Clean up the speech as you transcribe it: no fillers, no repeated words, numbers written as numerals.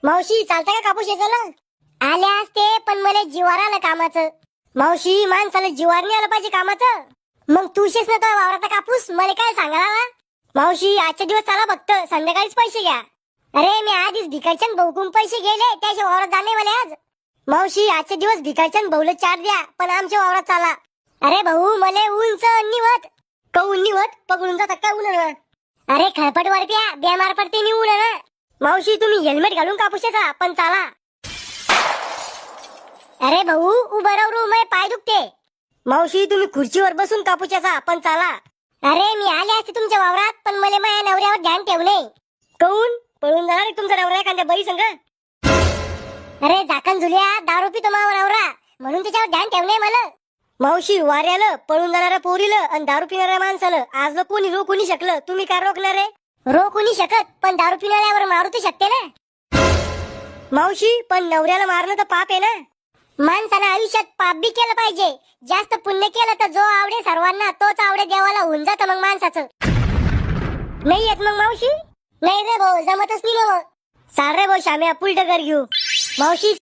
मावशी चालतं का कापूस शेताला? आले असते पण मला जीवार आलं कामाचं. मावशी माणसाला जीवार नाही आलं पाहिजे कामाचं. मग तू शेस ना तो वावराचा कापूस मला काय सांगायला? मावशी आजच्या दिवस चला फक्त संध्याकाळीच पैसे घ्या. अरे मी आधीच भिकायच्या भाऊकून पैसे गेले त्याच्या वावरात जाणे मला आज. मावशी आजच्या दिवस भिकायच्या भाऊला 4 द्या पण आमच्या वावरात चाला. अरे भाऊ मला उंच निवत कऊन निवत पकडून जातात काय उन्हा? अरे खळपट वरप्या बेमार पडते मी उन्हा. मावशी तुम्ही हेल्मेट घालून कापूस पण चाला. अरे भाऊ उभं राहू माझे पाय दुखते. मावशी तुम्ही खुर्चीवर बसून कापूस पण चाला. अरे मी आले असते तुमच्या वावरात पण मला माझ्या नवऱ्यावर ध्यान ठेवले. कऊन पळून जाणार तुमचा नवरा एखाद्या बाई संग? अरे झाकण झुल्या दारू पितो मावर नवरा म्हणून त्याच्यावर ध्यान ठेवलंय मला. मावशी वाऱ्याला पळून जाणाऱ्या पोरीला आणि दारू पिणाऱ्या माणसाला आज कोणी रोखू नाही शकलं, तुम्ही काय रोखणार आहे? रोखू नाही शकत पण दारू पिणाऱ्यावर मारू तर शकते ना. मावशी पण नवऱ्याला मारणं तर पाप आहे ना. माणसानं आयुष्यात पाप बी केलं पाहिजे. जास्त पुण्य केलं तर जो आवडे सर्वांना तोच आवडे देवाला होऊन जातं मग माणसाचं. नाही येत मग मावशी? नाही रे भाऊ जमतच नाही मग. चाल रे भाऊ श्याम्या पुलट कर घेऊ. मावशी